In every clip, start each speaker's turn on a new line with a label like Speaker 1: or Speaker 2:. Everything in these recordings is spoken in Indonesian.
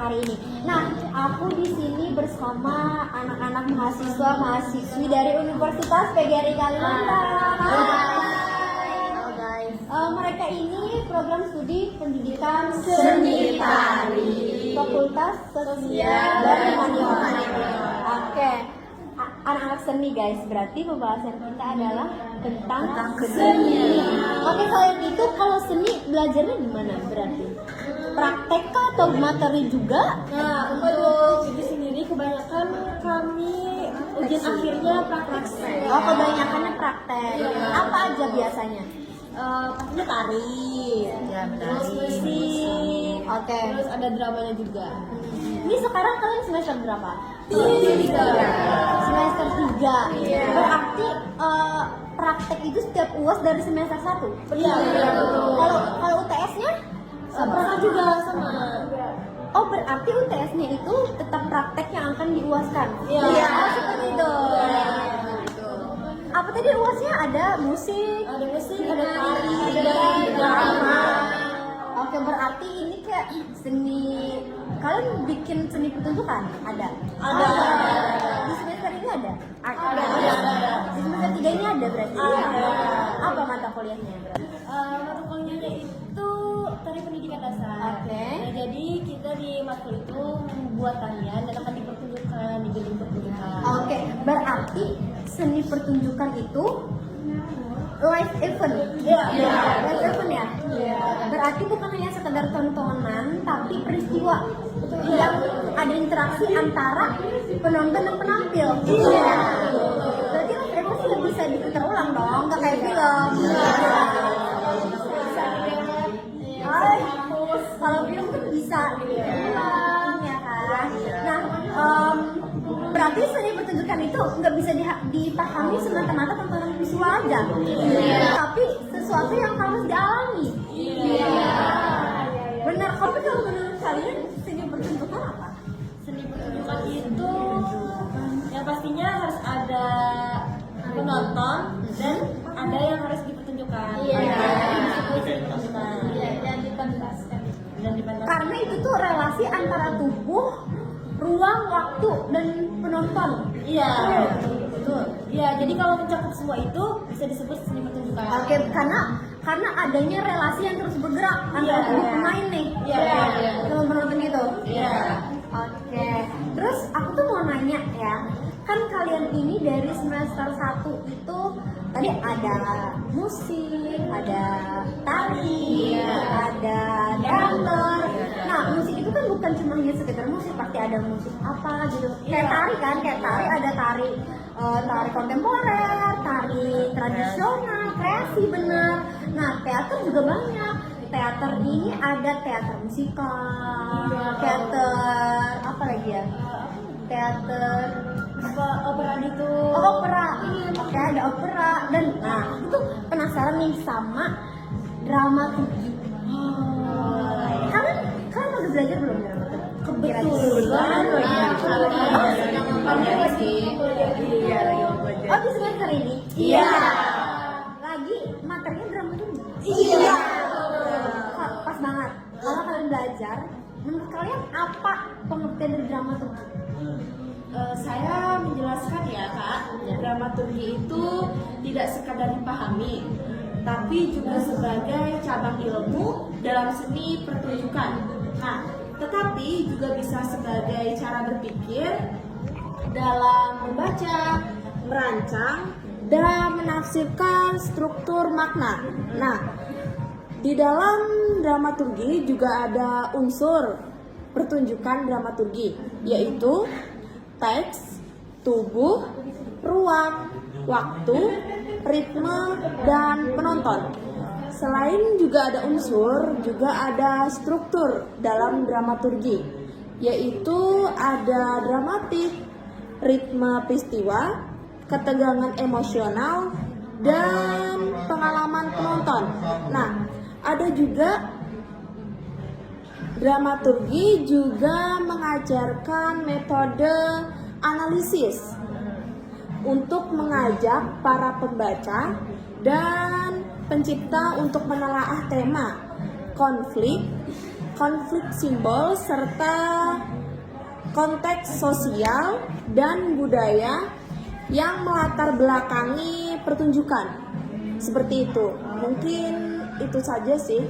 Speaker 1: hari ini. Nah, aku di sini bersama anak-anak mahasiswa-mahasiswi dari Universitas PGRI Kalimantan.
Speaker 2: Halo guys.
Speaker 1: Mereka ini program studi pendidikan
Speaker 2: Seni Tari,
Speaker 1: Fakultas Sosial dan Humaniora. Oke. Anak-anak seni guys, berarti pembahasan kita adalah tentang seni. Oke, kalau itu kalau seni belajarnya gimana berarti? Praktek kah atau materi juga?
Speaker 2: Nah, untuk itu sendiri kebanyakan kami ujian akhirnya praktek.
Speaker 1: Oh, kebanyakannya praktek. Apa aja biasanya?
Speaker 2: Pastinya tari, terus musik,
Speaker 1: Oke.
Speaker 2: terus ada dramanya juga.
Speaker 1: Ini sekarang kalian semester berapa?
Speaker 2: Tiga.
Speaker 1: Semester 3. Berarti praktek itu setiap UAS dari semester 1.
Speaker 2: Iya, betul.
Speaker 1: Kalau UTS-nya?
Speaker 2: Pernah juga sama.
Speaker 1: Oh, berarti UTS-nya itu tetap praktek yang akan diuaskan.
Speaker 2: Iya.
Speaker 1: Oh, seperti itu. Apa tadi UASnya? Ada musik,
Speaker 2: Ada musik, ada tari,
Speaker 1: ada
Speaker 2: drama.
Speaker 1: Oke, berarti ini kayak seni. Kalian bikin seni pertunjukan? Ada.
Speaker 2: Ada.
Speaker 1: Di semester ini ada?
Speaker 2: Ada.
Speaker 1: Di semester 3 ini ada berarti?
Speaker 2: Ada.
Speaker 1: Apa mata kuliahnya berarti?
Speaker 2: Mata kuliahnya itu tari pendidikan dasar.
Speaker 1: Oke.
Speaker 2: Nah, jadi kita di matkul itu membuat tarian dan akan dipertunjukkan di gedung pertunjukan.
Speaker 1: Oke, berarti seni pertunjukan itu live event.
Speaker 2: Iya.
Speaker 1: Live event ya?
Speaker 2: Iya.
Speaker 1: Berarti bukan hanya sekedar tontonan, tapi peristiwa yang ada interaksi antara penonton dan penampil.
Speaker 2: Iya.
Speaker 1: Berarti live event sudah bisa diputar ulang dong, nggak kayak film. Ay, kalau film kan bisa diulang ya kan. Nah, berarti seni pertunjukan itu nggak bisa dipahami semata-mata tontonan visual aja, tapi sesuatu yang harus dialami. Benar. Tapi kalau menurut kalian seni pertunjukan apa?
Speaker 2: Seni pertunjukan itu yang pastinya harus ada penonton dan ada yang harus dipertunjukkan. Dan dipentaskan.
Speaker 1: Karena itu tuh relasi antara tubuh, ruang, waktu, dan penonton.
Speaker 2: Iya, betul. Iya, jadi kalau mencakup semua itu bisa disebut seni pertunjukan.
Speaker 1: Oke, karena adanya relasi yang terus bergerak antara tubuh pemain nih.
Speaker 2: Iya.
Speaker 1: Kalau penonton gitu.
Speaker 2: Iya.
Speaker 1: Oke. Terus aku tuh mau nanya ya, kan kalian ini dari semester 1 itu tadi ada musik, ada tari, ada teater. Nah, musik itu kan bukan cuma hanya sekedar musik, pasti ada musik apa gitu. Kayak tari kan, kayak tari ada tari kontemporer, tari tradisional, kreasi bener. Nah, teater juga banyak. Teater ini ada teater musikal, teater apa lagi ya? Teater
Speaker 2: Opera itu.
Speaker 1: Oh, opera. Oke, ada opera dan nah, itu penasaran nih sama dramaturgi. Kalian udah belajar belum dramaturgi?
Speaker 2: Kebetulan
Speaker 1: Oh, di semester ini?
Speaker 2: Iya.
Speaker 1: Lagi materinya dramaturgi.
Speaker 2: Iya.
Speaker 1: Pas banget. Kalau kalian belajar, menurut kalian apa pengertian dari dramaturgi?
Speaker 2: Saya menjelaskan ya Kak, dramaturgi itu tidak sekadar dipahami, tapi juga sebagai cabang ilmu dalam seni pertunjukan. Nah, tetapi juga bisa sebagai cara berpikir dalam membaca, merancang, dan menafsirkan struktur makna. Nah, di dalam dramaturgi juga ada unsur pertunjukan dramaturgi, yaitu teks, tubuh, ruang, waktu, ritme, dan penonton. Selain juga ada unsur, juga ada struktur dalam dramaturgi, yaitu ada dramatik, ritme peristiwa, ketegangan emosional, dan pengalaman penonton. Nah, ada juga dramaturgi juga mengajarkan metode analisis untuk mengajak para pembaca dan pencipta untuk menelaah tema, konflik,
Speaker 3: konflik simbol serta konteks sosial dan budaya yang melatar belakangi pertunjukan. Seperti itu. Mungkin itu saja sih.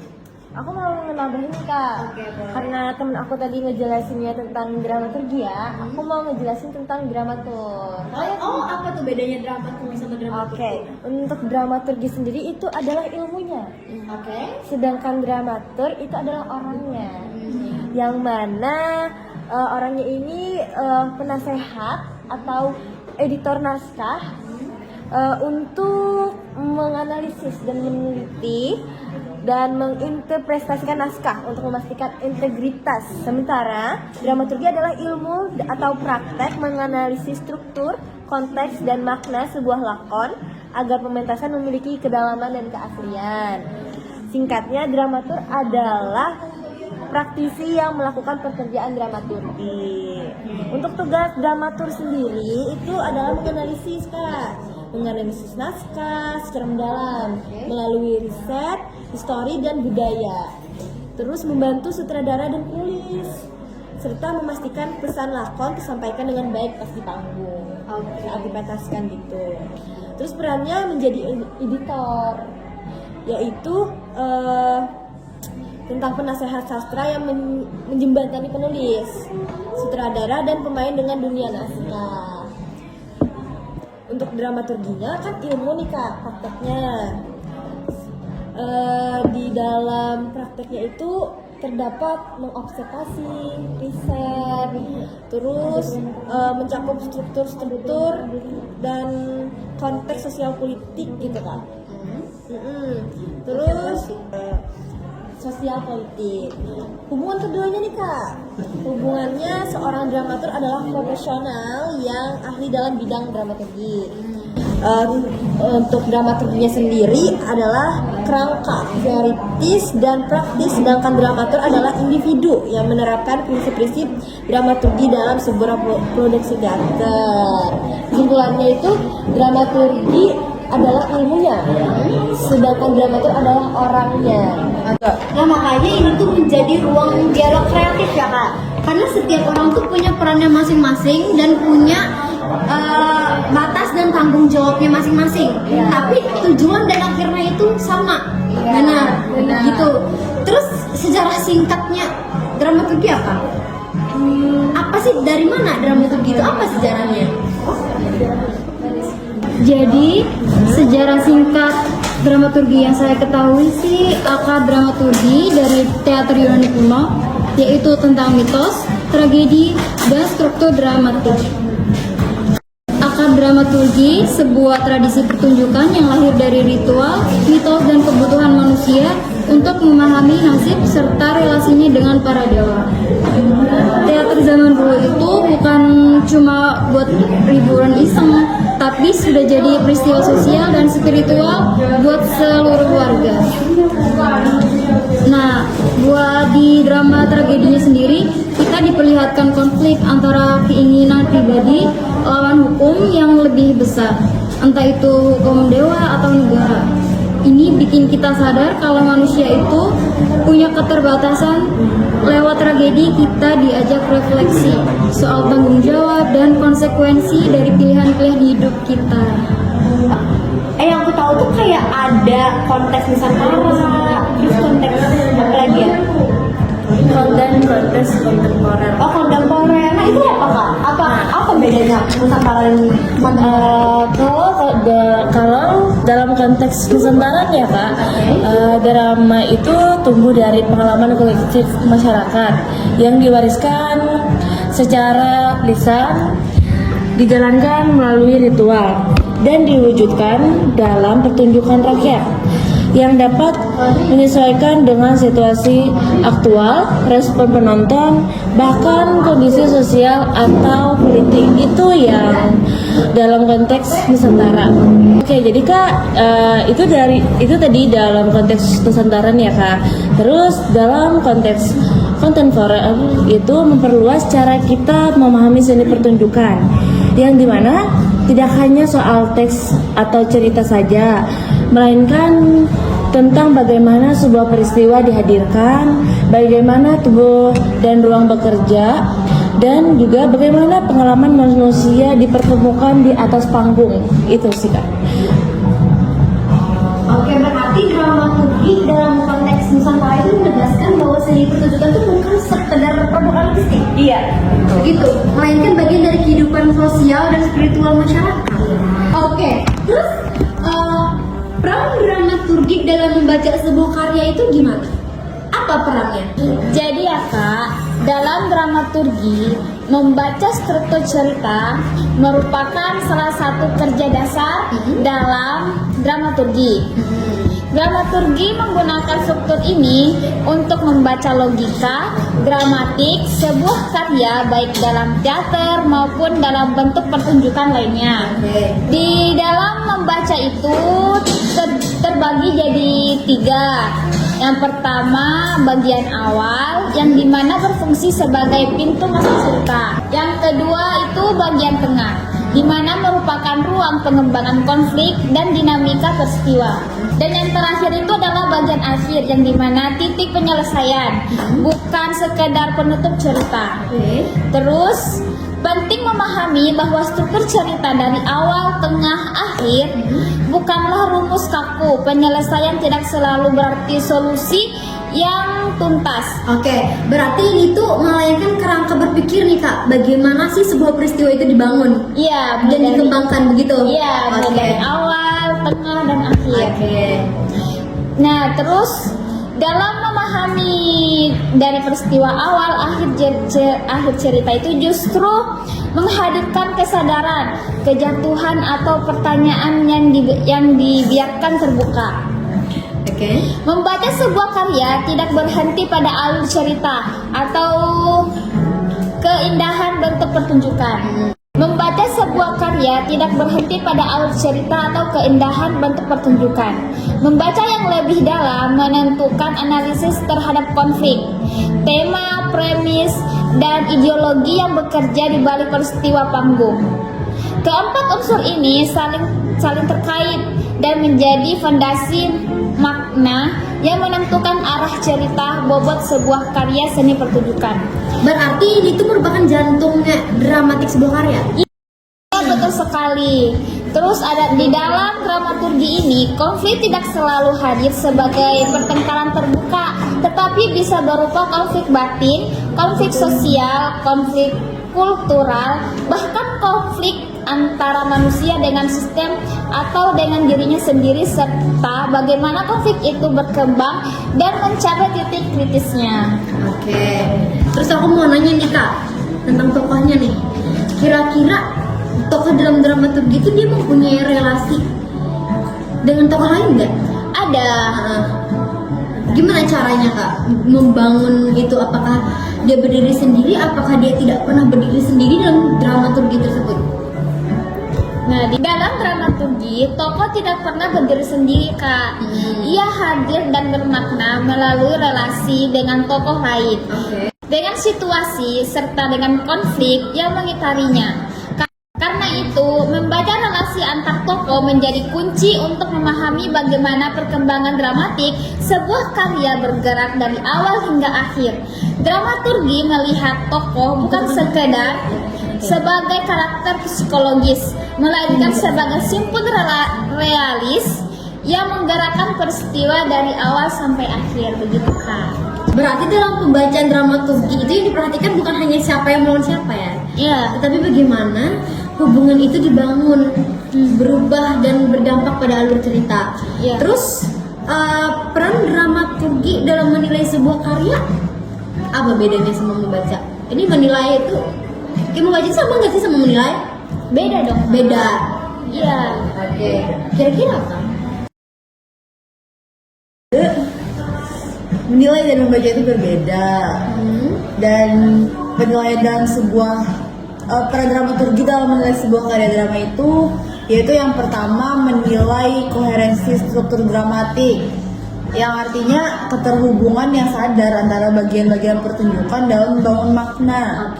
Speaker 2: Aku mau nambahin Kak, karena temen aku tadi ngejelasinnya tentang dramaturgi ya, aku mau ngejelasin tentang dramatur.
Speaker 1: Oh, apa tuh bedanya dramaturgi sama dramaturgi?
Speaker 2: Oke, untuk dramaturgi sendiri itu adalah ilmunya.
Speaker 1: Oke.
Speaker 2: Sedangkan dramatur itu adalah orangnya. Yang mana orangnya ini penasehat atau editor naskah untuk menganalisis dan meneliti dan menginterpretasikan naskah untuk memastikan integritas. Sementara dramaturgi adalah ilmu atau praktek menganalisis struktur, konteks, dan makna sebuah lakon agar pementasan memiliki kedalaman dan keaslian. Singkatnya, dramatur adalah praktisi yang melakukan pekerjaan dramaturgi. Untuk tugas dramatur sendiri itu adalah menganalisis Kak, menganalisis naskah secara mendalam melalui riset, histori, dan budaya. Terus membantu sutradara dan penulis serta memastikan pesan lakon tersampaikan dengan baik pas di panggung, saat dipentaskan gitu. Terus perannya menjadi editor, yaitu tentang penasehat sastra yang menjembatani penulis, sutradara, dan pemain dengan dunia naskah. Untuk dramaturginya kan ilmu nih Kak, prakteknya. Di dalam prakteknya itu terdapat mengobservasi, riset, terus mencakup struktur-struktur dan konteks sosial politik gitu Kak. Terus sosial politik. Hubungan keduanya nih Kak, hubungannya seorang dramatur adalah profesional yang ahli dalam bidang dramaturgi. Untuk dramaturginya sendiri adalah kerangka teoritis dan praktis, sedangkan dramatur adalah individu yang menerapkan prinsip-prinsip dramaturgi dalam sebuah produksi teater. Kesimpulannya itu dramaturgi adalah ilmunya, sedangkan dramatur adalah orangnya.
Speaker 1: Nah makanya ini tuh menjadi ruang dialog kreatif ya Kak, karena setiap orang tuh punya perannya masing-masing dan punya batas dan tanggung jawabnya masing-masing. Tapi tujuan dan akhirnya itu sama. Benar. Gitu. Terus sejarah singkatnya dramaturgi apa? Apa sih, dari mana dramaturgi itu, apa sejarahnya?
Speaker 4: Jadi sejarah singkat dramaturgi yang saya ketahui sih akar dramaturgi dari teater Yunani kuno, yaitu tentang mitos, tragedi, dan struktur dramatik. Akar dramaturgi sebuah tradisi pertunjukan yang lahir dari ritual, mitos, dan kebutuhan manusia untuk memahami nasib serta relasinya dengan para dewa. Teater zaman dulu itu bukan cuma buat hiburan iseng, tapi sudah jadi peristiwa sosial dan spiritual buat seluruh warga. Nah, buat di drama tragedinya sendiri, kita diperlihatkan konflik antara keinginan pribadi lawan hukum yang lebih besar, entah itu hukum dewa atau negara. Ini bikin kita sadar kalau manusia itu punya keterbatasan. Lewat tragedi kita diajak refleksi soal tanggung jawab dan konsekuensi dari pilihan-pilihan hidup kita.
Speaker 1: Yang aku tahu tuh kayak ada konteks Nusantara, terus konteks apa lagi ya?
Speaker 2: Konteks kontemporer.
Speaker 1: Oh, kontemporer. Nah itu apa Kak? Apa bedanya Nusantara dan
Speaker 5: Kalau dalam konteks Nusantara ya Kak, drama itu tumbuh dari pengalaman kolektif masyarakat yang diwariskan secara lisan, dijalankan melalui ritual, dan diwujudkan dalam pertunjukan rakyat yang dapat menyesuaikan dengan situasi aktual, respon penonton, bahkan kondisi sosial atau politik. Itu yang dalam konteks Nusantara. Oke, jadi Kak, itu tadi dalam konteks Nusantara ya Kak. Terus dalam konteks kontemporer itu memperluas cara kita memahami seni pertunjukan, yang dimana tidak hanya soal teks atau cerita saja, melainkan tentang bagaimana sebuah peristiwa dihadirkan bagaimana tubuh dan ruang bekerja, dan juga bagaimana pengalaman manusia dipertemukan di atas panggung. Itu sih Kak.
Speaker 1: Oke, berarti dramaturgi dalam konteks Nusantara itu menegaskan bahwa seni pertunjukan itu bukan sekedar produk artistik.
Speaker 5: Iya.
Speaker 1: Begitu, melainkan bagian dari kehidupan sosial dan spiritual masyarakat. Oke, terus peran dramaturgi dalam membaca sebuah karya itu gimana? Apa perannya?
Speaker 4: Jadi ya Kak, dalam dramaturgi, membaca struktur cerita merupakan salah satu kerja dasar dalam dramaturgi. Dramaturgi menggunakan struktur ini untuk membaca logika, dramatik, sebuah karya baik dalam teater maupun dalam bentuk pertunjukan lainnya. Di dalam membaca itu terbagi jadi 3. Yang pertama, bagian awal yang dimana berfungsi sebagai pintu masuk cerita. Yang kedua itu bagian tengah, dimana merupakan ruang pengembangan konflik dan dinamika peristiwa. Dan yang terakhir itu adalah bagian akhir yang dimana titik penyelesaian, bukan sekedar penutup cerita. Terus penting memahami bahwa struktur cerita dari awal, tengah, akhir bukanlah rumus kaku. Penyelesaian tidak selalu berarti solusi yang tuntas.
Speaker 1: Oke, berarti ini tuh melainkan kerangka berpikir nih Kak, bagaimana sih sebuah peristiwa itu dibangun
Speaker 4: Iya,
Speaker 1: dan dikembangkan begitu?
Speaker 4: Iya, mulai
Speaker 1: Oke.
Speaker 4: dari awal, tengah, dan akhir.
Speaker 1: Oke.
Speaker 4: Nah, terus dalam memahami dari peristiwa awal, akhir cerita itu justru menghadirkan kesadaran, kejatuhan atau pertanyaan yang dibiarkan terbuka.
Speaker 1: Oke.
Speaker 4: Membaca sebuah karya tidak berhenti pada alur cerita atau keindahan bentuk pertunjukan. Membaca sebuah karya tidak berhenti pada alur cerita atau keindahan bentuk pertunjukan. Membaca yang lebih dalam menentukan analisis terhadap konflik, tema, premis, dan ideologi yang bekerja di balik peristiwa panggung. Keempat unsur ini saling terkait dan menjadi fondasi makna yang menentukan arah cerita bobot sebuah karya seni pertunjukan.
Speaker 1: Berarti ini tuh merupakan jantungnya dramatik sebuah karya.
Speaker 4: Ya, betul sekali. Terus ada di dalam dramaturgi ini, konflik tidak selalu hadir sebagai pertengkaran terbuka, tetapi bisa berupa konflik batin, konflik sosial, konflik kultural, bahkan konflik antara manusia dengan sistem atau dengan dirinya sendiri, serta bagaimana konflik itu berkembang dan mencapai titik kritisnya.
Speaker 1: Oke. Terus aku mau nanya nih Kak, tentang tokohnya nih. Kira-kira tokoh dalam dramaturgi itu dia mempunyai relasi dengan tokoh lain nggak?
Speaker 4: Ada.
Speaker 1: Gimana caranya Kak membangun itu? Apakah dia berdiri sendiri? Apakah dia tidak pernah berdiri sendiri dalam dramaturgi tersebut?
Speaker 4: Nah, di dalam dramaturgi, tokoh tidak pernah berdiri sendiri, Kak. Ia hadir dan bermakna melalui relasi dengan tokoh lain, dengan situasi serta dengan konflik yang mengitarinya. Karena itu, membaca relasi antar tokoh menjadi kunci untuk memahami bagaimana perkembangan dramatik sebuah karya bergerak dari awal hingga akhir. Dramaturgi melihat tokoh bukan sekedar sebagai karakter psikologis, melainkan sebagai simpul realis yang menggerakkan peristiwa dari awal sampai akhir, begitu Kak.
Speaker 1: Berarti dalam pembacaan dramaturgi itu yang diperhatikan bukan hanya siapa yang melawan siapa ya?
Speaker 4: Iya.
Speaker 1: Tetapi bagaimana hubungan itu dibangun, berubah dan berdampak pada alur cerita.
Speaker 4: Iya.
Speaker 1: Terus peran dramaturgi dalam menilai sebuah karya apa bedanya sama membaca? Ini menilai itu, kayak membaca sama nggak sih sama menilai?
Speaker 4: Beda dong.
Speaker 1: Beda.
Speaker 4: Iya.
Speaker 1: Oke. Kira-kira apa?
Speaker 6: Menilai dan membaca itu berbeda. Dan penilaian dalam sebuah peran dramaturgi dalam menilai sebuah karya drama itu, yaitu yang pertama menilai koherensi struktur dramatik, yang artinya keterhubungan yang sadar antara bagian-bagian pertunjukan dalam membangun makna.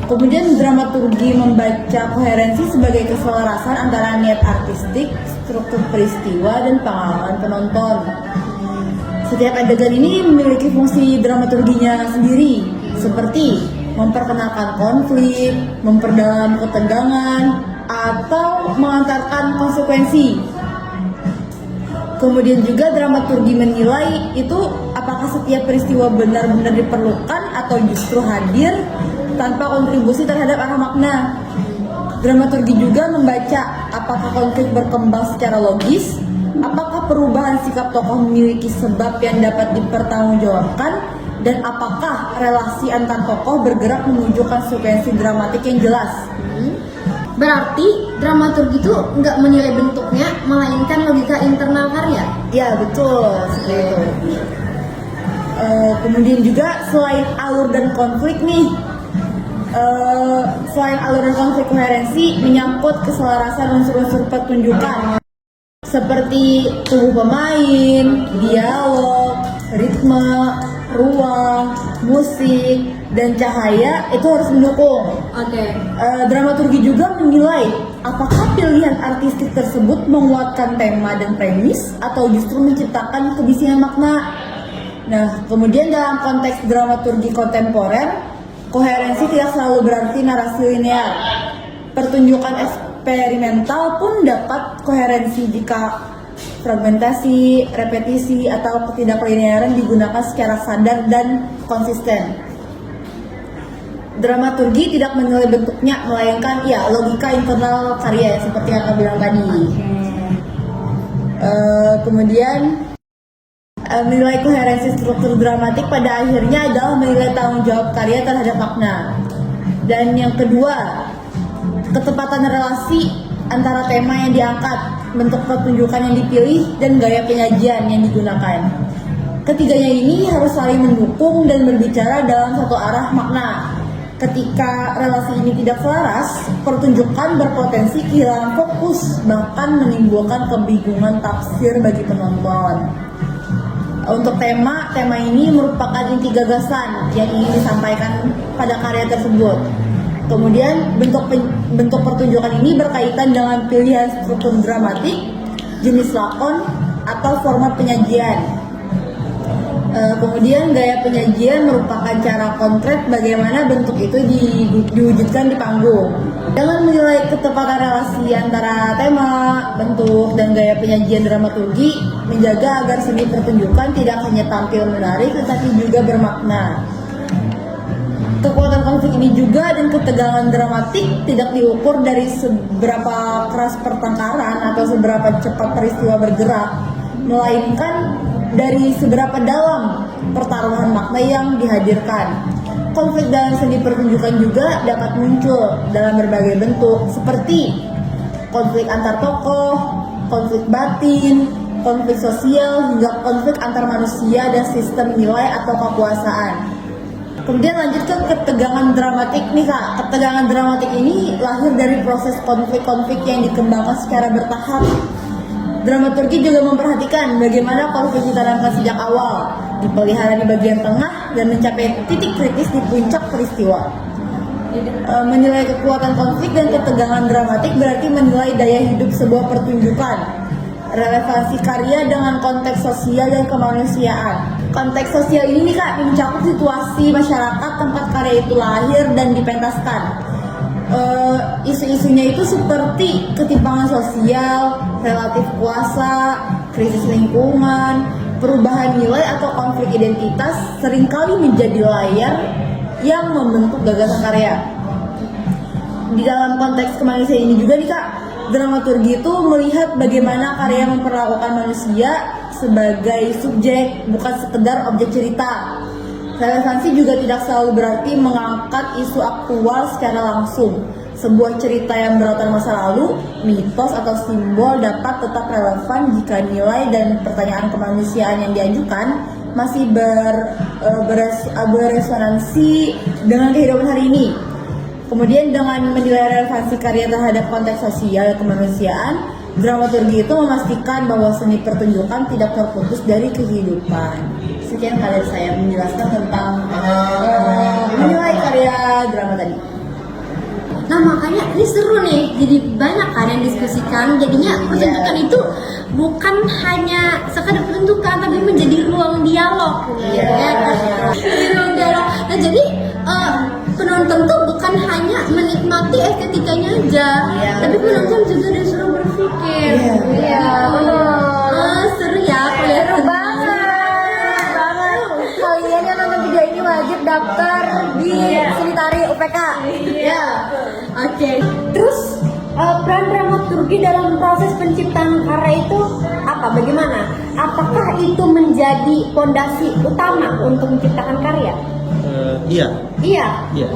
Speaker 6: Kemudian dramaturgi membaca koherensi sebagai keselarasan antara niat artistik, struktur peristiwa, dan pengalaman penonton. Setiap adegan ini memiliki fungsi dramaturginya sendiri, seperti memperkenalkan konflik, memperdalam ketegangan, atau mengantarkan konsekuensi. Kemudian juga dramaturgi menilai itu apakah setiap peristiwa benar-benar diperlukan atau justru hadir tanpa kontribusi terhadap arah makna. Dramaturgi juga membaca apakah konflik berkembang secara logis, apakah perubahan sikap tokoh memiliki sebab yang dapat dipertanggungjawabkan, dan apakah relasi antar tokoh bergerak menuju konsekuensi dramatik yang jelas.
Speaker 4: Berarti dramaturgi itu nggak menilai bentuknya, melainkan logika internal karya.
Speaker 6: Ya betul, seperti itu. Kemudian juga selain alur dan konflik nih, selain alur dan konflik, koherensi menyangkut keselarasan unsur-unsur pertunjukan seperti tubuh pemain, dialog, ritme, ruang, musik, dan cahaya itu harus mendukung. Dramaturgi juga menilai apakah pilihan artistik tersebut menguatkan tema dan premis atau justru menciptakan kebisingan makna. Nah, kemudian dalam konteks dramaturgi kontemporer, koherensi tidak selalu berarti narasi linear. Pertunjukan eksperimental pun dapat koherensi jika fragmentasi, repetisi, atau ketidaklinearan digunakan secara sadar dan konsisten. Dramaturgi tidak menilai bentuknya, melainkan ya logika internal karya seperti yang aku bilang tadi. Kemudian menilai koherensi struktur dramatik pada akhirnya adalah menilai tanggung jawab karya terhadap makna. Dan yang kedua, ketepatan relasi antara tema yang diangkat, bentuk pertunjukan yang dipilih, dan gaya penyajian yang digunakan. Ketiganya ini harus saling mendukung dan berbicara dalam satu arah makna. Ketika relasi ini tidak selaras, pertunjukan berpotensi kehilangan fokus, bahkan menimbulkan kebingungan tafsir bagi penonton. Untuk tema ini merupakan inti gagasan yang ingin disampaikan pada karya tersebut. Kemudian bentuk pertunjukan ini berkaitan dengan pilihan struktur dramatik, jenis lakon, atau format penyajian. Kemudian gaya penyajian merupakan cara konkret bagaimana bentuk itu diwujudkan di panggung. Dengan menilai ketepatan relasi antara tema, bentuk, dan gaya penyajian dramaturgi, menjaga agar seni pertunjukan tidak hanya tampil menarik tetapi juga bermakna. Kekuatan konflik ini juga dan ketegangan dramatik tidak diukur dari seberapa keras pertengkaran atau seberapa cepat peristiwa bergerak, melainkan dari seberapa dalam pertaruhan makna yang dihadirkan. Konflik dalam seni pertunjukan juga dapat muncul dalam berbagai bentuk, seperti konflik antar tokoh, konflik batin, konflik sosial, hingga konflik antar manusia dan sistem nilai atau kekuasaan. Kemudian lanjut ke ketegangan dramatik nih Kak. Ketegangan dramatik ini lahir dari proses konflik-konflik yang dikembangkan secara bertahap. Dramaturgi juga memperhatikan bagaimana konflik ditanamkan sejak awal, dipelihara di bagian tengah, dan mencapai titik kritis di puncak peristiwa. Menilai kekuatan konflik dan ketegangan dramatik berarti menilai daya hidup sebuah pertunjukan, relevansi karya dengan konteks sosial dan kemanusiaan. Konteks sosial ini nih Kak mencakup situasi masyarakat tempat karya itu lahir dan dipentaskan. Isu-isunya itu seperti ketimpangan sosial, relatif kuasa, krisis lingkungan, perubahan nilai atau konflik identitas seringkali menjadi layar yang membentuk gagasan karya. Di dalam konteks kemanusiaan ini juga nih Kak, dramaturgi itu melihat bagaimana karya memperlakukan manusia sebagai subjek, bukan sekedar objek cerita. Relevansi juga tidak selalu berarti mengangkat isu aktual secara langsung. Sebuah cerita yang berlatar masa lalu, mitos atau simbol dapat tetap relevan jika nilai dan pertanyaan kemanusiaan yang diajukan masih beresonansi dengan kehidupan hari ini. Kemudian dengan menilai relevansi karya terhadap konteks sosial dan kemanusiaan, dramaturgi itu memastikan bahwa seni pertunjukan tidak terputus dari kehidupan. Sekian kali saya menjelaskan tentang menilai karya drama tadi.
Speaker 1: Nah makanya ini seru nih, jadi banyak kan yang diskusikan. Jadinya pertunjukan itu bukan hanya sekadar pertunjukan, tapi menjadi ruang dialog. Jadi ruang dialog. Nah jadi penonton tuh bukan hanya menikmati estetikanya aja, tapi penonton juga disuruh berpikir. Seru ya kelihatan
Speaker 2: banget. Kalian yang nonton video ini wajib daftar di Seni Tari UPK.
Speaker 1: Oke. Terus peran dramaturgi dalam proses penciptaan karya itu apa? Bagaimana? Apakah itu menjadi fondasi utama untuk menciptakan karya?
Speaker 7: Iya.
Speaker 1: Iya.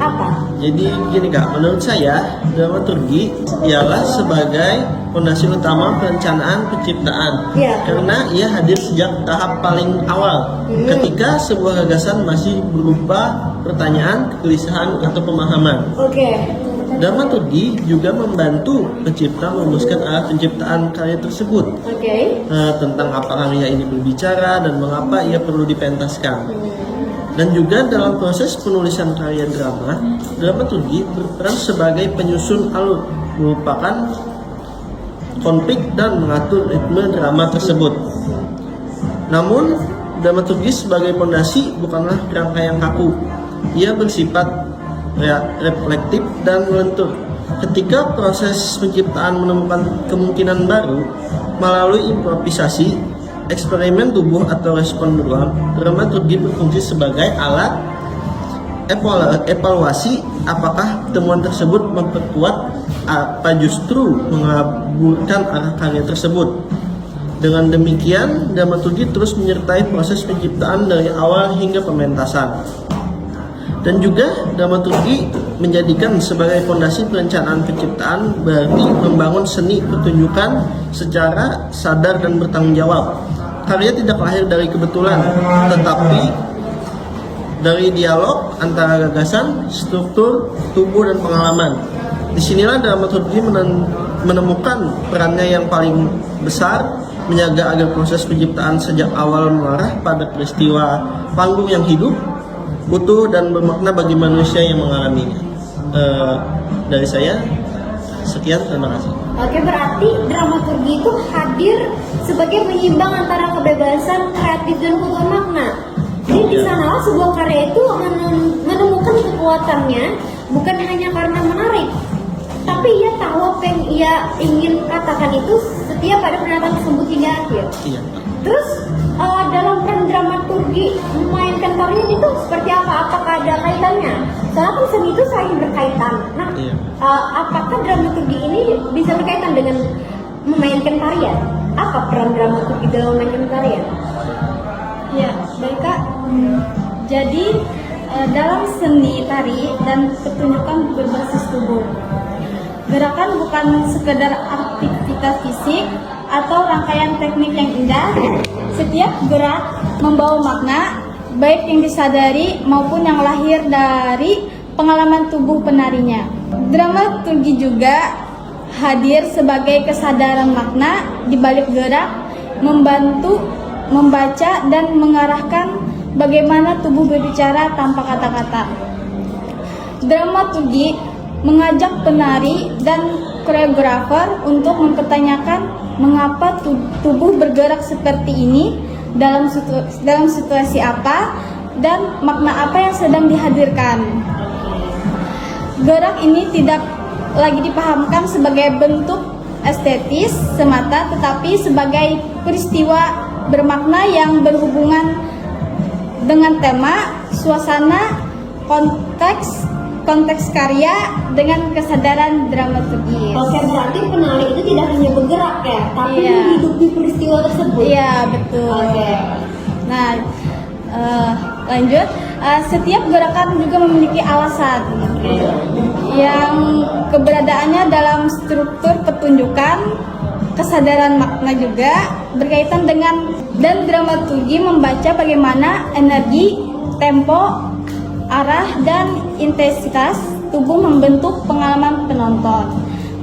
Speaker 1: Apa?
Speaker 7: Jadi gini Kak, menurut saya dramaturgi ialah sebagai fondasi utama perencanaan penciptaan.
Speaker 1: Iya.
Speaker 7: Karena ia hadir sejak tahap paling awal, ketika sebuah gagasan masih berupa pertanyaan, kegelisahan atau pemahaman.
Speaker 1: Oke.
Speaker 7: Dramaturgi juga membantu pencipta merumuskan arah penciptaan karya tersebut.
Speaker 1: Oke.
Speaker 7: Tentang apa karya ini berbicara dan mengapa ia perlu dipentaskan. Dan juga dalam proses penulisan karya drama, dramaturgi berperan sebagai penyusun alur, merupakan konflik dan mengatur ritme drama tersebut. Namun, dramaturgi sebagai fondasi bukanlah kerangka yang kaku. Ia bersifat reflektif dan melentur. Ketika proses penciptaan menemukan kemungkinan baru melalui improvisasi, eksperimen tubuh atau respon berulang, dramaturgi berfungsi sebagai alat evaluasi apakah temuan tersebut memperkuat apa justru mengaburkan arah karya tersebut. Dengan demikian, dramaturgi terus menyertai proses penciptaan dari awal hingga pementasan. Dan juga dramaturgi menjadikan sebagai fondasi perencanaan penciptaan, berarti membangun seni pertunjukan secara sadar dan bertanggung jawab. Karya tidak lahir dari kebetulan, tetapi dari dialog antara gagasan, struktur, tubuh, dan pengalaman. Disinilah dramaturgi menemukan perannya yang paling besar, menjaga agar proses penciptaan sejak awal mengarah pada peristiwa panggung yang hidup, utuh, dan bermakna bagi manusia yang mengalaminya. Dari saya, sekian, terima kasih.
Speaker 1: Oke, berarti dramaturgi itu hadir sebagai penyimbang antara kebebasan kreatif dan kebutuhan makna. Jadi di sanalah sebuah karya itu menemukan kekuatannya bukan hanya karena menarik, tapi ia tahu apa yang ia ingin katakan itu setiap pada pernyataan tersebut hingga akhir.
Speaker 7: Iya.
Speaker 1: Terus dalam peran dramaturgi memainkan tarian itu seperti apa? Apakah ada kaitannya? Soalnya kan seni itu saling berkaitan. Nah,
Speaker 7: Iya.
Speaker 1: Apakah dramaturgi ini bisa berkaitan dengan memainkan tarian? Apa peran dramaturgi dalam memainkan tarian?
Speaker 4: Ya, baik Kak. Jadi dalam seni tari dan pertunjukan berbasis tubuh, gerakan bukan sekedar aktivitas fisik atau rangkaian teknik yang indah. Setiap gerak membawa makna, baik yang disadari maupun yang lahir dari pengalaman tubuh penarinya. Dramaturgi juga hadir sebagai kesadaran makna di balik gerak, membantu membaca dan mengarahkan bagaimana tubuh berbicara tanpa kata-kata. Dramaturgi mengajak penari dan koreografer untuk mempertanyakan mengapa tubuh bergerak seperti ini, dalam situasi apa, dan makna apa yang sedang dihadirkan. Gerak ini tidak lagi dipahamkan sebagai bentuk estetis semata, tetapi sebagai peristiwa bermakna yang berhubungan dengan tema, suasana, konteks karya dengan kesadaran dramaturgi.
Speaker 1: Oke, berarti penari itu tidak hanya bergerak ya, tapi menghidupi peristiwa tersebut.
Speaker 4: Iya, betul.
Speaker 1: Oke.
Speaker 4: Nah, lanjut. Setiap gerakan juga memiliki alasan yang keberadaannya dalam struktur pertunjukan, kesadaran makna juga berkaitan dengan, dan dramaturgi membaca bagaimana energi, tempo, arah, dan intensitas tubuh membentuk pengalaman penonton.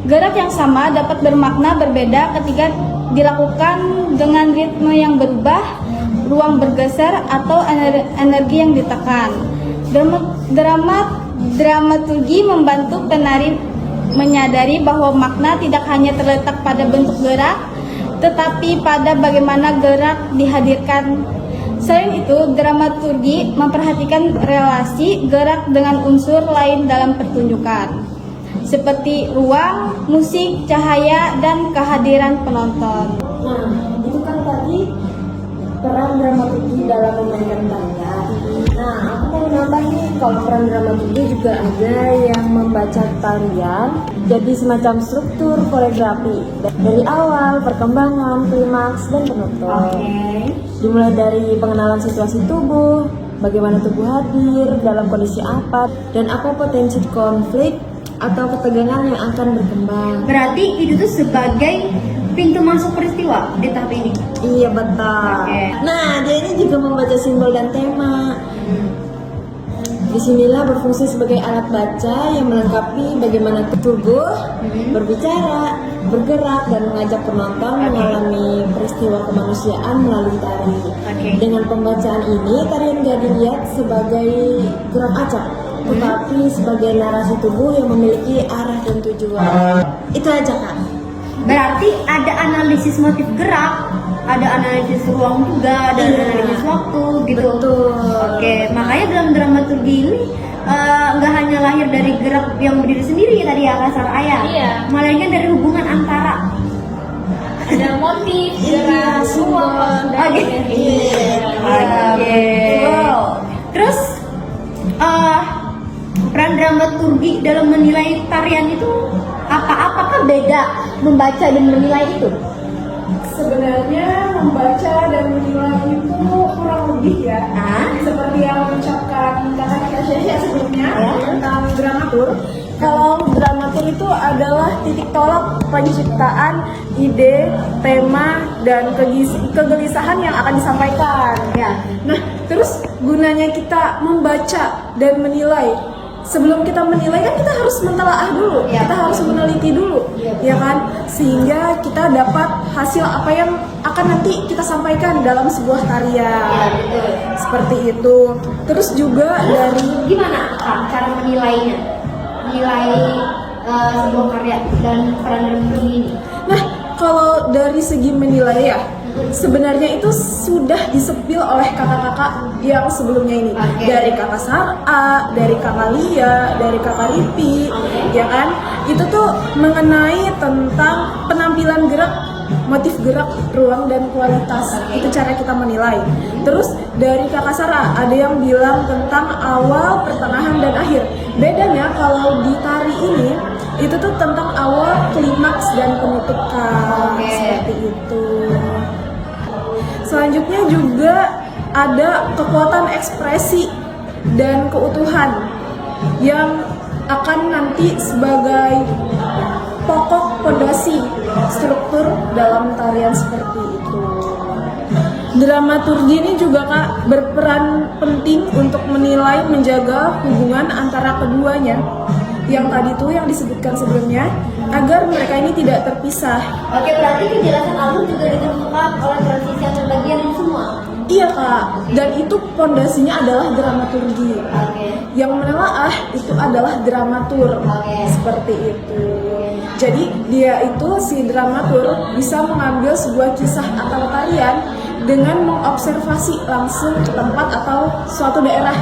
Speaker 4: Gerak yang sama dapat bermakna berbeda ketika dilakukan dengan ritme yang berubah, ruang bergeser, atau energi yang ditekan. Dramaturgi membantu penari
Speaker 8: menyadari bahwa makna tidak hanya terletak pada bentuk gerak, tetapi pada bagaimana gerak dihadirkan. Selain itu, dramaturgi memperhatikan relasi gerak dengan unsur lain dalam pertunjukan, seperti ruang, musik, cahaya, dan kehadiran penonton.
Speaker 2: Nah, itu kan tadi peran dramaturgi dalam memainkan tarian. Nah, aku mau nambah nih, kalau peran dramaturgi juga ada yang membaca tarian jadi semacam struktur koreografi dari awal, perkembangan, klimaks, dan penutup. Dimulai dari pengenalan situasi tubuh, bagaimana tubuh hadir, dalam kondisi apa, dan apa potensi konflik atau ketegangan yang akan berkembang.
Speaker 1: Berarti itu tuh sebagai pintu masuk peristiwa di tahap ini.
Speaker 2: Iya betul. Nah, dia ini juga membaca simbol dan tema. Disinilah berfungsi sebagai alat baca yang melengkapi bagaimana tubuh berbicara, bergerak, dan mengajak penonton mengalami peristiwa kemanusiaan melalui tari. Dengan pembacaan ini, tarian gak dilihat sebagai gerak acak, tetapi sebagai narasi tubuh yang memiliki arah dan tujuan. Itu aja, Kak.
Speaker 1: Berarti ada analisis motif gerak, ada analisis ruang juga, ada analisis waktu gitu.
Speaker 2: Betul.
Speaker 1: Oke, makanya dalam dramaturgi ini nggak hanya lahir dari gerak yang berdiri sendiri tadi ya kasar ayah, melainkan dari hubungan antara
Speaker 4: Ada motif, gerak, semua.
Speaker 1: Oke. Wow. Terus peran dramaturgi dalam menilai tarian itu apakah beda membaca dan menilai itu?
Speaker 3: Sebenarnya membaca dan menilai itu kurang lebih ya, seperti yang mengucapkan kakak Syahya sebelumnya tentang dramatur. Kalau dramatur itu adalah titik tolak penciptaan ide, tema, dan kegelisahan yang akan disampaikan. Ya. Nah, terus gunanya kita membaca dan menilai. Sebelum kita menilai kan kita harus mentelaah dulu, kita harus meneliti dulu, ya kan, sehingga kita dapat hasil apa yang akan nanti kita sampaikan dalam sebuah karya. Seperti itu. Terus juga dari
Speaker 1: Gimana Kak, cara menilainya? Menilai sebuah karya dan peran dramaturgi ini?
Speaker 3: Nah, kalau dari segi menilai ya, sebenarnya itu sudah disepil oleh kakak-kakak yang sebelumnya ini. Dari kakak Sara, dari kakak Lia, dari kakak Ripi, ya kan? Itu tuh mengenai tentang penampilan gerak, motif gerak, ruang, dan kualitas. Itu cara kita menilai. Terus dari kakak Sara ada yang bilang tentang awal, pertengahan, dan akhir. Bedanya kalau di tari ini itu tuh tentang awal, klimaks, dan penutup. Seperti itu. Selanjutnya juga ada kekuatan ekspresi dan keutuhan yang akan nanti sebagai pokok pondasi struktur dalam tarian seperti itu. Dramaturgi ini juga Kak berperan penting untuk menilai, menjaga hubungan antara keduanya. Yang tadi tuh yang disebutkan sebelumnya, agar mereka ini tidak terpisah.
Speaker 1: Oke, berarti kejelasan alur juga ditentukan oleh transisi antar bagian ini semua.
Speaker 3: Iya Kak, dan itu pondasinya adalah dramaturgi. Yang menelaah itu adalah dramatur. Seperti itu. Jadi dia itu si dramatur bisa mengambil sebuah kisah atau tarian dengan mengobservasi langsung tempat atau suatu daerah,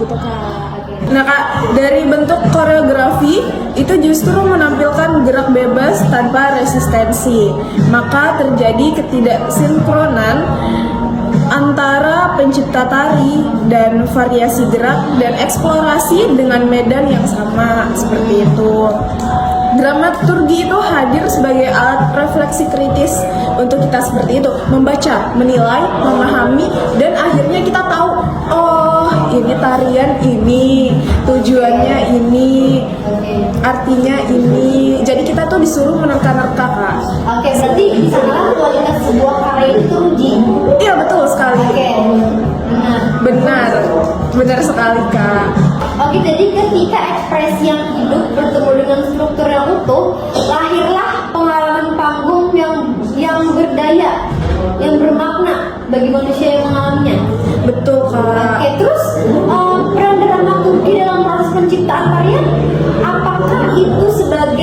Speaker 3: gitu Kak. Nah Kak, dari bentuk koreografi itu justru menampilkan gerak bebas tanpa resistensi. Maka terjadi ketidaksinkronan antara pencipta tari dan variasi gerak dan eksplorasi dengan medan yang sama, seperti itu. Dramaturgi itu hadir sebagai alat refleksi kritis untuk kita seperti itu, membaca, menilai, memahami, dan akhirnya kita tahu, oh ini tarian ini, tujuannya ini, artinya ini. Jadi kita tuh disuruh menerka-nerka Kak.
Speaker 1: Oke, berarti di sana kualitas sebuah karya itu teruji.
Speaker 3: Iya betul sekali. Benar sekali Kak.
Speaker 1: Oke, jadi ketika ekspresi yang hidup bertemu dengan struktur yang utuh, lahirlah pengalaman panggung yang berdaya, yang bermakna bagi manusia yang mengalaminya.
Speaker 3: Betul Kak.
Speaker 1: Oke, terus peran dramaturgi dalam proses penciptaan tarian, apakah itu sebagai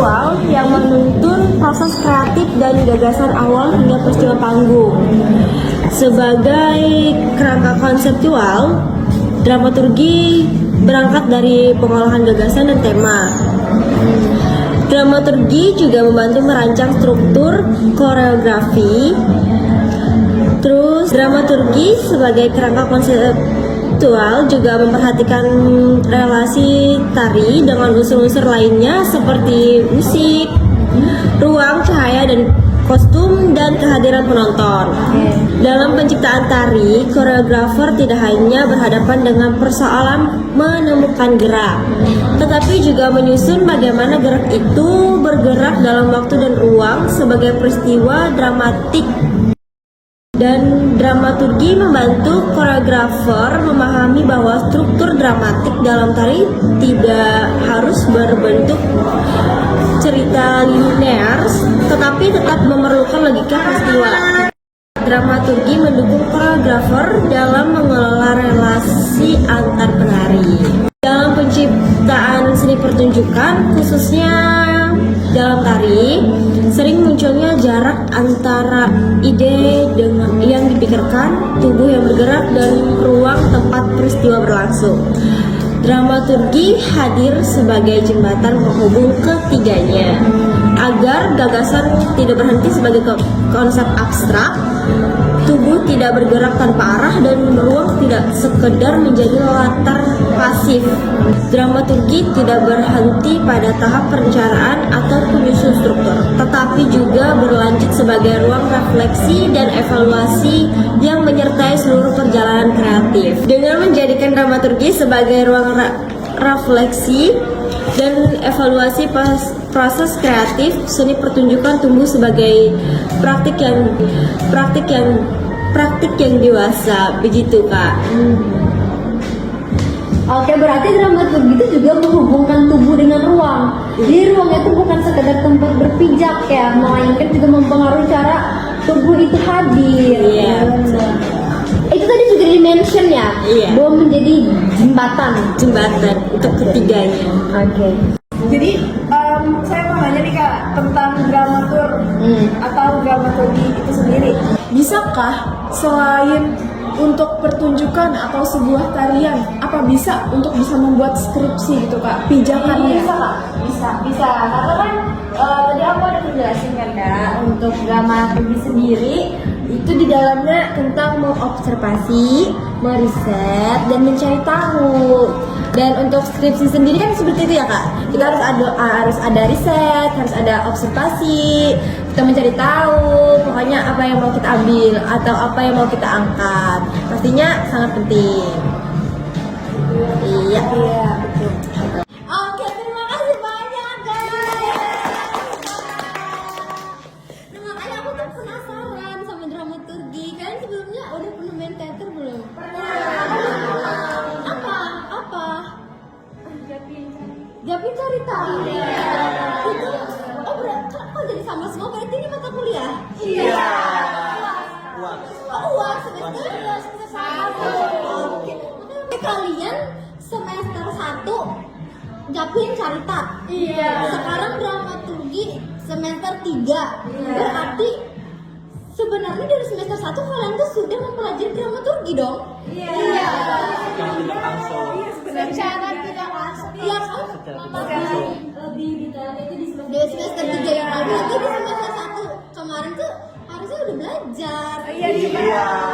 Speaker 2: konseptual yang menuntun proses kreatif dan gagasan awal hingga peristiwa panggung. Sebagai kerangka konseptual, dramaturgi berangkat dari pengolahan gagasan dan tema. Dramaturgi juga membantu merancang struktur koreografi. Terus dramaturgi sebagai kerangka konseptual juga memperhatikan relasi tari dengan unsur-unsur lainnya seperti musik, ruang, cahaya, dan kostum, dan kehadiran penonton. Dalam penciptaan tari, koreografer tidak hanya berhadapan dengan persoalan menemukan gerak, tetapi juga menyusun bagaimana gerak itu bergerak dalam waktu dan ruang sebagai peristiwa dramatik. Dan dramaturgi membantu koreografer memahami bahwa struktur dramatik dalam tari tidak harus berbentuk cerita linear, tetapi tetap memerlukan logika peristiwa. Dramaturgi mendukung koreografer dalam mengelola relasi antar penari. Dalam penciptaan seni pertunjukan, khususnya dalam tari, sering munculnya jarak antara ide dengan yang dipikirkan, tubuh yang bergerak, dan ruang tempat peristiwa berlangsung. Dramaturgi hadir sebagai jembatan penghubung ketiganya, agar gagasan tidak berhenti sebagai konsep abstrak, tubuh tidak bergerak tanpa arah, dan ruang tidak sekedar menjadi latar pasif. Dramaturgi tidak berhenti pada tahap perencanaan atau penyusun struktur, tetapi juga berlanjut sebagai ruang refleksi dan evaluasi yang menyertai seluruh perjalanan kreatif. Dengan menjadikan dramaturgi sebagai ruang refleksi dan evaluasi proses kreatif, seni pertunjukan tumbuh sebagai praktik yang dewasa, begitu Kak.
Speaker 1: Oke, berarti dramaturgi itu juga menghubungkan tubuh dengan ruang. Jadi ruang itu bukan sekedar tempat berpijak ya, melainkan juga mempengaruhi cara tubuh itu hadir.
Speaker 2: Iya, betul.
Speaker 1: Itu tadi juga di-mention ya,
Speaker 2: Iya.
Speaker 1: bahwa menjadi jembatan.
Speaker 2: Untuk ketiganya.
Speaker 1: Oke.
Speaker 3: Jadi saya mau nanya nih Kak tentang dramatur atau dramaturgi itu sendiri. Bisakah selain untuk pertunjukan atau sebuah tarian, apa bisa untuk bisa membuat skripsi gitu Kak, pijakannya?
Speaker 2: Bisa Kak, bisa. Karena kan tadi aku ada menjelaskan kan Kak, untuk dramaturgi sendiri itu di dalamnya tentang mengobservasi, meriset, dan mencari tahu. Dan untuk skripsi sendiri kan seperti itu ya Kak, kita harus ada riset, harus ada observasi, kita mencari tahu pokoknya apa yang mau kita ambil atau apa yang mau kita angkat, pastinya sangat penting. Iya betul. Oke, terima kasih banyak guys. Nah, makanya aku tuh penasaran sama dramaturgi. Kalian sebelumnya udah pernah main teater belum? Apa? Japin Carita. Itu kok jadi sama semua? Berarti ini mata kuliah? Iya. Uang semester 1. Oke. Kalian semester 1 Japin Carita. Iya. Sekarang dramaturgi semester 3. Berarti sebenarnya dari semester 1 kalian tuh sudah mempelajari dramaturgi dong? Iya. Secara tidak langsung. Iya kan? Lebih detail itu di semester 3 yang lalu. Itu di semester 1 kemarin tuh harusnya udah belajar. Iya.